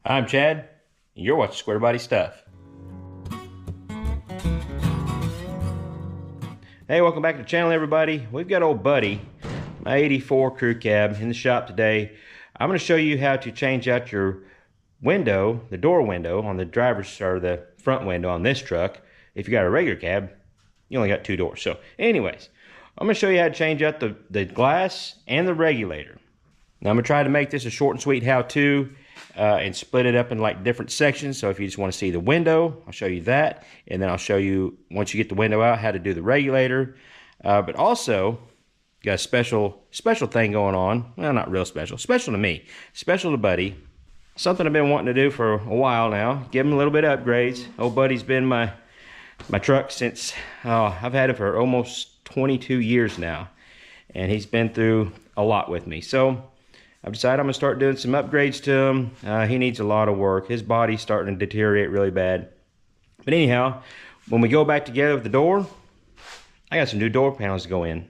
I'm Chad, and you're watching Squarebody Stuff. Hey, welcome back to the channel, everybody. We've got old buddy, my 84 crew cab, in the shop today. I'm going to show you how to change out your window, the door window on the driver's, or the front window on this truck. If you got a regular cab, you only got two doors. So anyways, I'm going to show you how to change out the glass and the regulator. Now I'm going to try to make this a short and sweet how-to and split it up in like different sections. So if you just want to see the window, I'll show you that. And then I'll show you, once you get the window out, how to do the regulator. But also, got a special thing going on. Well, not real special. Special to me. Special to Buddy. Something I've been wanting to do for a while now. Give him a little bit of upgrades. Old Buddy's been my truck since, I've had it for almost 22 years now. And he's been through a lot with me. So I've decided I'm going to start doing some upgrades to him. He needs a lot of work. His body's starting to deteriorate really bad. But anyhow, when we go back together with the door, I got some new door panels to go in.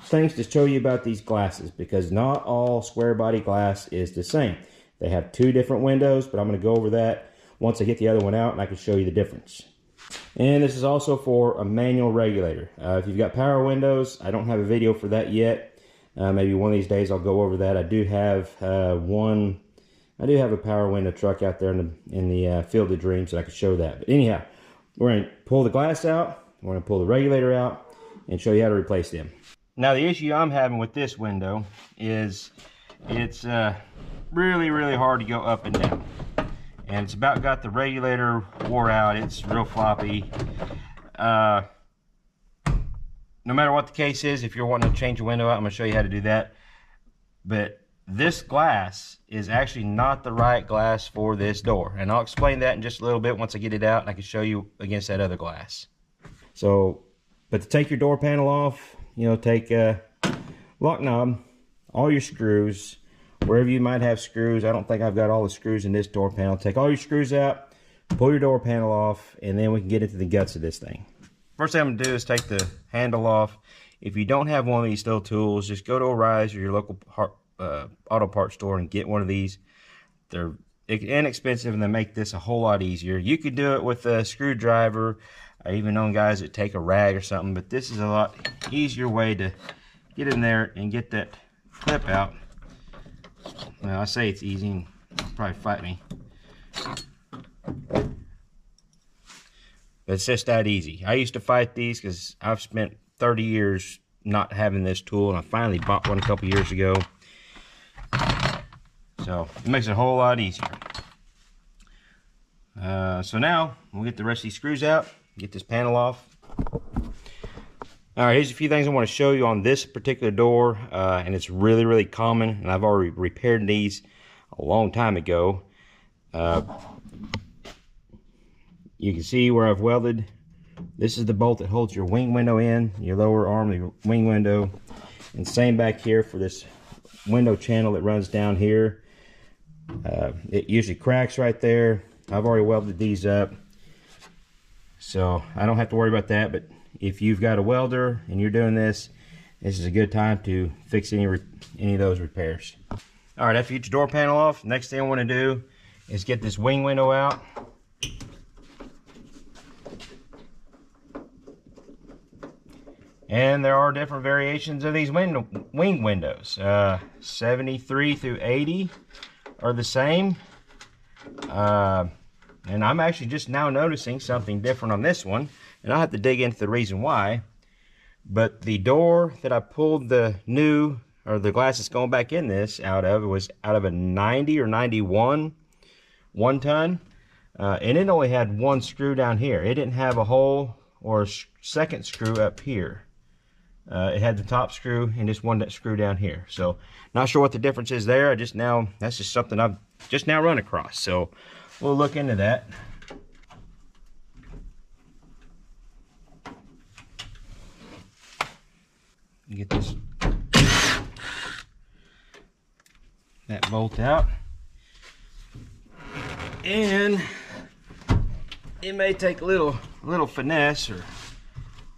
Things to show you about these glasses, because not all square body glass is the same. They have two different windows, but I'm going to go over that once I get the other one out and I can show you the difference. And this is also for a manual regulator. If you've got power windows, I don't have a video for that yet. Maybe one of these days I'll go over that. I do have a power window truck out there in the Field of Dreams that I could show that. But anyhow, we're going to pull the glass out, we're going to pull the regulator out, and show you how to replace them. Now the issue I'm having with this window is it's really, really hard to go up and down. And it's about got the regulator wore out. It's real floppy. No matter what the case is, if you're wanting to change a window out, I'm going to show you how to do that. But this glass is actually not the right glass for this door. And I'll explain that in just a little bit once I get it out and I can show you against that other glass. So, but to take your door panel off, take a lock knob, all your screws, wherever you might have screws. I don't think I've got all the screws in this door panel. Take all your screws out, pull your door panel off, and then we can get into the guts of this thing. First thing I'm going to do is take the handle off. If you don't have one of these little tools, just go to O'Reilly's or your local auto parts store and get one of these. They're inexpensive and they make this a whole lot easier. You could do it with a screwdriver. I even know guys that take a rag or something, but this is a lot easier way to get in there and get that clip out. Well, I say it's easy, and you'll probably fight me. It's just that easy. I used to fight these because I've spent 30 years not having this tool, and I finally bought one a couple years ago. So it makes it a whole lot easier. So now we'll get the rest of these screws out, get this panel off. All right, here's a few things I want to show you on this particular door, and it's really, really common, and I've already repaired these a long time ago. You can see where I've welded. This is the bolt that holds your wing window in, your lower arm of your wing window. And same back here for this window channel that runs down here. It usually cracks right there. I've already welded these up, so I don't have to worry about that. But if you've got a welder and you're doing this, this is a good time to fix any of those repairs. All right, after you get your door panel off, next thing I want to do is get this wing window out. And there are different variations of these wing windows. 73 through 80 are the same. And I'm actually just now noticing something different on this one. And I'll have to dig into the reason why. But the door that I pulled the glass that's going back in this out of, was out of a 90 or 91 1-ton. And it only had one screw down here. It didn't have a hole or a second screw up here. It had the top screw and just one screw down here. So not sure what the difference is there. That's just something I've just now run across. So we'll look into that. Get that bolt out. And it may take a little finesse or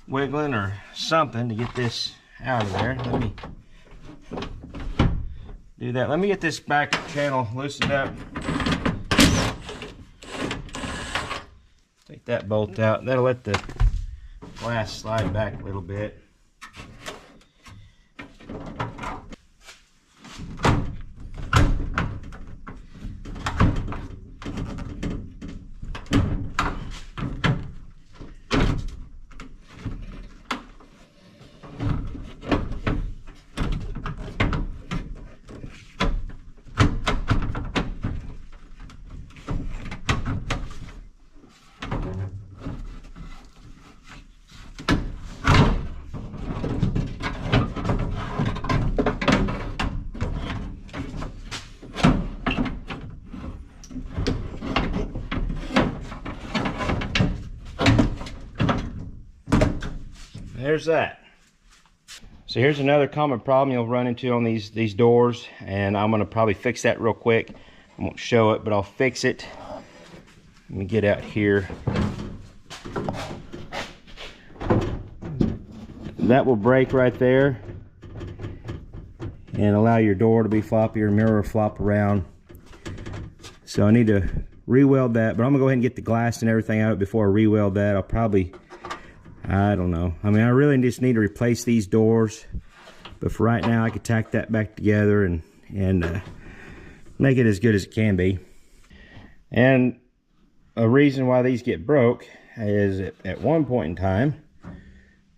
wiggling or something to get this out of there. Let me do that. Let me get this back channel loosened up. Take that bolt out. That'll let the glass slide back a little bit. There's that. So here's another common problem you'll run into on these doors, and I'm gonna probably fix that real quick. I won't show it, but I'll fix it. Let me get out here. That will break right there and allow your door to be floppy, your mirror to flop around. So I need to re-weld that, but I'm gonna go ahead and get the glass and everything out before I re-weld that. I'll probably, I don't know. I mean, I really just need to replace these doors, but for right now I could tack that back together and make it as good as it can be. And a reason why these get broke is at one point in time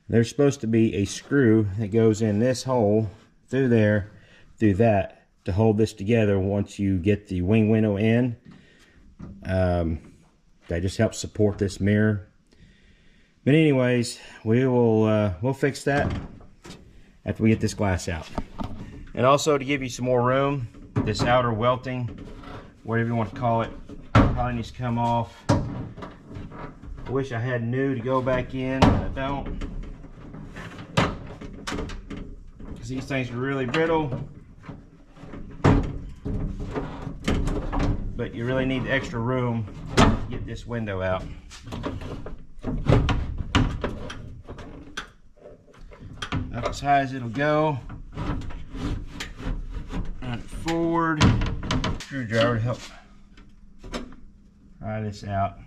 there's supposed to be a screw that goes in this hole through there, through that, to hold this together once you get the wing window in. That just helps support this mirror. But anyways, we'll fix that after we get this glass out. And also, to give you some more room, this outer welting, whatever you want to call it, probably needs to come off. I wish I had new to go back in, but I don't, because these things are really brittle. But you really need extra room to get this window out. Up as high as it'll go. Run it forward. Screwdriver to help pry this out.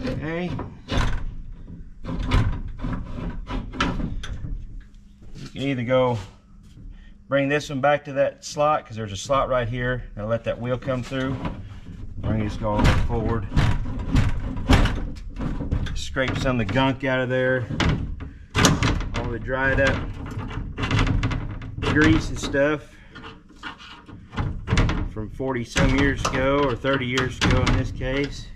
Okay. You can either go bring this one back to that slot, because there's a slot right here. I'll let that wheel come through. Or you just go all the way forward. Scrape some of the gunk out of there. All the dried up grease and stuff from 40 some years ago, or 30 years ago in this case.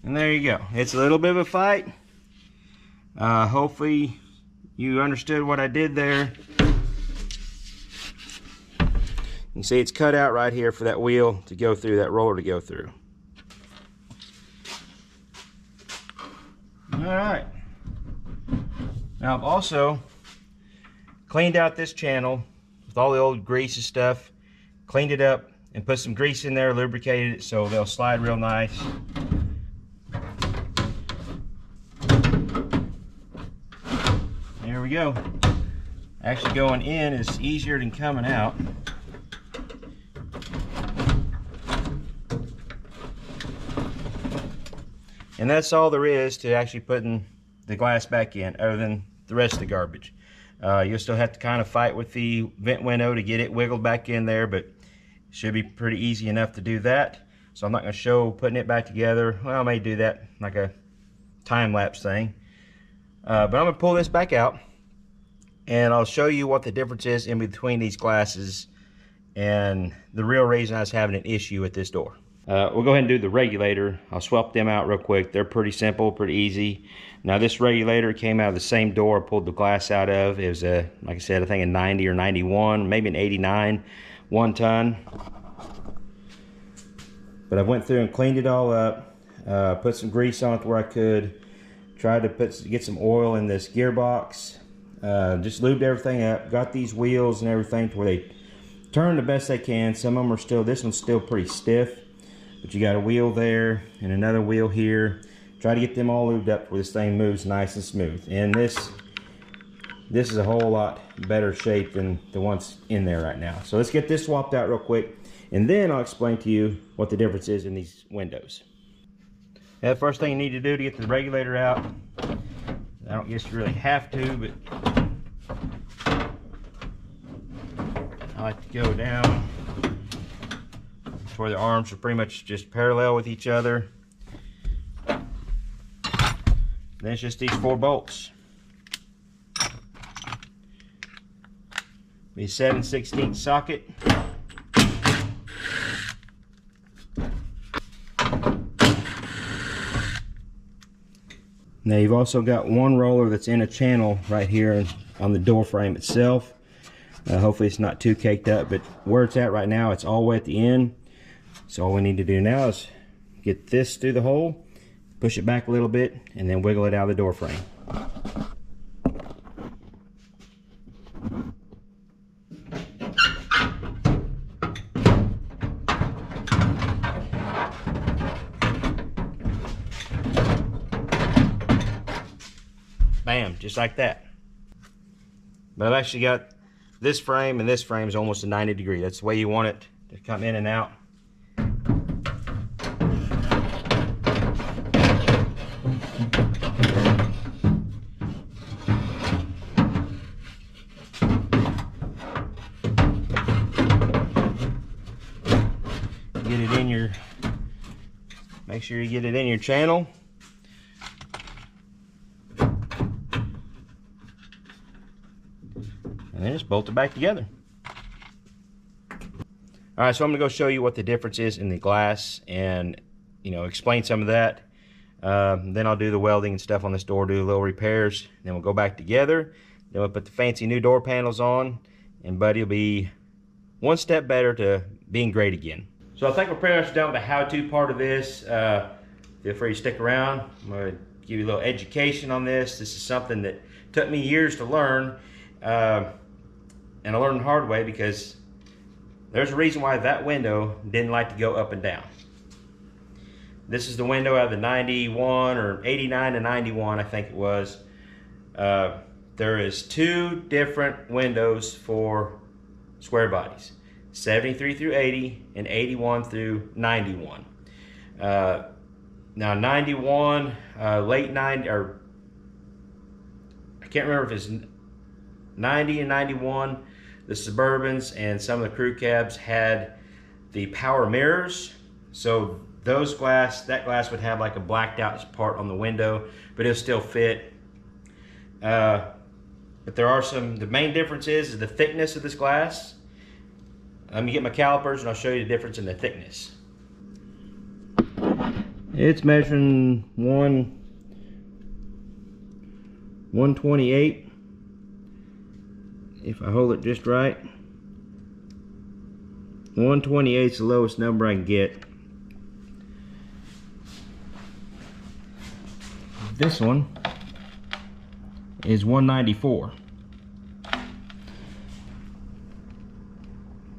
And there you go. It's a little bit of a fight. Hopefully you understood what I did there. You can see it's cut out right here for that wheel to go through, that roller to go through. Alright. Now I've also cleaned out this channel with all the old grease and stuff. Cleaned it up and put some grease in there, lubricated it so they'll slide real nice. There we go. Actually going in is easier than coming out. And that's all there is to actually putting the glass back in, other than the rest of the garbage. You'll still have to kind of fight with the vent window to get it wiggled back in there, but it should be pretty easy enough to do that. So I'm not going to show putting it back together. Well, I may do that like a time-lapse thing. But I'm going to pull this back out, and I'll show you what the difference is in between these glasses and the real reason I was having an issue with this door. We'll go ahead and do the regulator. I'll swap them out real quick. They're pretty simple, pretty easy. Now this regulator came out of the same door I pulled the glass out of. It was a, like I said, I think a 90 or 91, maybe an 89, 1 ton. But I went through and cleaned it all up, put some grease on it where I could, tried to get some oil in this gearbox, just lubed everything up, got these wheels and everything to where they turn the best they can. Some of them are still, this one's still pretty stiff, but you got a wheel there and another wheel here, try to get them all lubed up where this thing moves nice and smooth. And this is a whole lot better shape than the ones in there right now. So let's get this swapped out real quick, and then I'll explain to you what the difference is in these windows. Now, the first thing you need to do to get the regulator out, I don't guess you really have to, but I like to go down to where the arms are pretty much just parallel with each other. Then it's just these 4 bolts. Be a 7/16 socket. Now you've also got one roller that's in a channel right here on the door frame itself. Hopefully it's not too caked up, but where it's at right now, it's all the way at the end. So all we need to do now is get this through the hole, push it back a little bit, and then wiggle it out of the door frame. Bam, just like that. But I've actually got this frame, and this frame is almost a 90 degree. That's the way you want it to come in and out. Get it in your, make sure you get it in your channel. And then just bolt it back together. Alright, so I'm going to go show you what the difference is in the glass and, you know, explain some of that. Then I'll do the welding and stuff on this door, do little repairs. Then we'll go back together. Then we'll put the fancy new door panels on, and Buddy will be one step better to being great again. So I think we're pretty much done with the how-to part of this. Feel free to stick around. I'm going to give you a little education on this. This is something that took me years to learn. And I learned the hard way, because there's a reason why that window didn't like to go up and down. This is the window out of the 91 or 89 to 91, I think it was. There is 2 different windows for square bodies, 73 through 80 and 81 through 91. Now 91, late 90, or I can't remember if it's 90 and 91, the Suburbans and some of the crew cabs had the power mirrors. So those that glass would have like a blacked out part on the window, but it'll still fit. But there are the main difference is the thickness of this glass. Let me get my calipers and I'll show you the difference in the thickness. It's measuring 128. If I hold it just right, 128 is the lowest number I can get. This one is 194.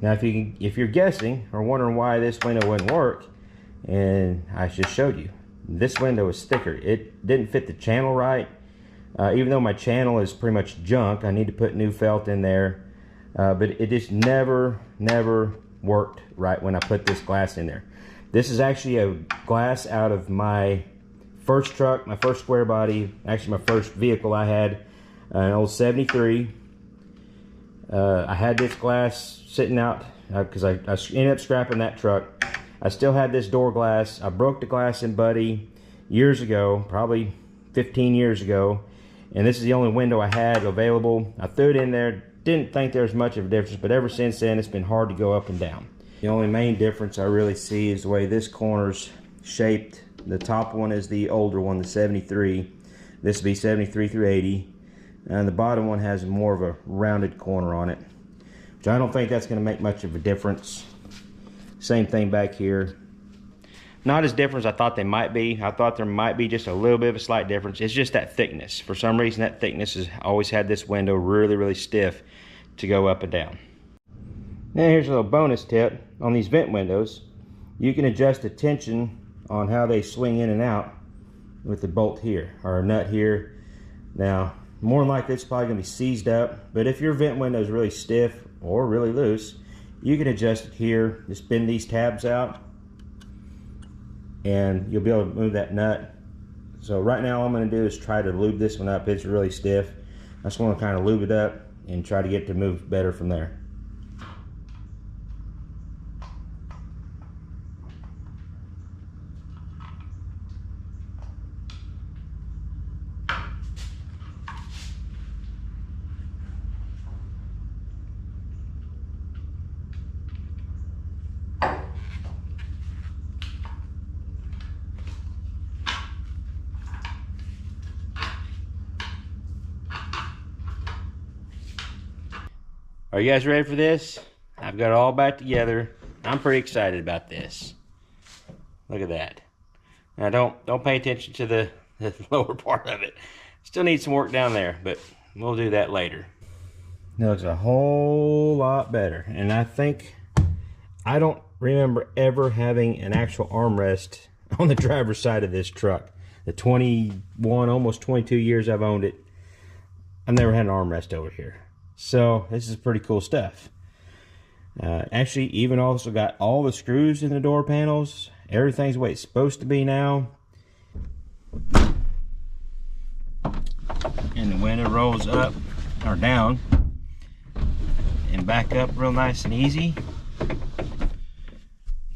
Now if you're guessing or wondering why this window wouldn't work, and I just showed you, this window is thicker. It didn't fit the channel right. Even though my channel is pretty much junk, I need to put new felt in there. But it just never worked right when I put this glass in there. This is actually a glass out of my first truck, my first square body, actually my first vehicle I had, an old 73. I had this glass sitting out because I ended up scrapping that truck. I still had this door glass. I broke the glass in Buddy years ago, probably 15 years ago. And this is the only window I had available. I threw it in there, didn't think there was much of a difference, but ever since then it's been hard to go up and down. The only main difference I really see is the way this corner's shaped. The top one is the older one, the 73. This will be 73 through 80. And the bottom one has more of a rounded corner on it, which I don't think that's going to make much of a difference. Same thing back here. Not as different as I thought they might be. I thought there might be just a little bit of a slight difference. It's just that thickness. For some reason, that thickness has always had this window really stiff to go up and down. Now here's a little bonus tip. On these vent windows, you can adjust the tension on how they swing in and out with the bolt here, or a nut here. Now, more than likely it's probably gonna be seized up, but if your vent window is really stiff or really loose, you can adjust it here. Just bend these tabs out and you'll be able to move that nut. So right now all I'm gonna do is try to lube this one up. It's really stiff. I just wanna kind of lube it up and try to get it to move better from there. Are you guys ready for this? I've got it all back together. I'm pretty excited about this. Look at that. Now don't pay attention to the lower part of it. Still needs some work down there, but we'll do that later. It looks a whole lot better. And I don't remember ever having an actual armrest on the driver's side of this truck. The 21, almost 22 years I've owned it, I've never had an armrest over here. So this is pretty cool stuff. Actually, even also got all the screws in the door panels. Everything's the way it's supposed to be now. And the window rolls up or down and back up real nice and easy.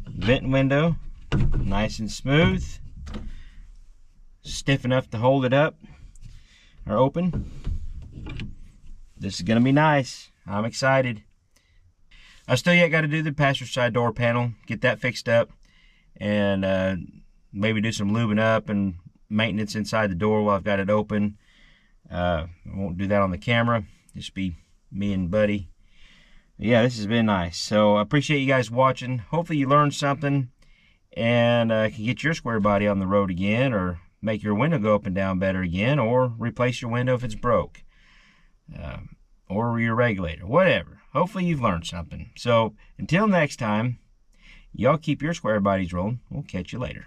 Vent window, nice and smooth. Stiff enough to hold it up or open. This is gonna be nice. I'm excited. I still yet got to do the passenger side door panel, get that fixed up, and maybe do some lubing up and maintenance inside the door while I've got it open. I won't do that on the camera. Just be me and Buddy. Yeah, this has been nice. So I appreciate you guys watching. Hopefully you learned something and can get your Squarebody on the road again, or make your window go up and down better again, or replace your window if it's broke. Or your regulator, whatever. Hopefully you've learned something. So until next time, y'all keep your Squarebodies rolling. We'll catch you later.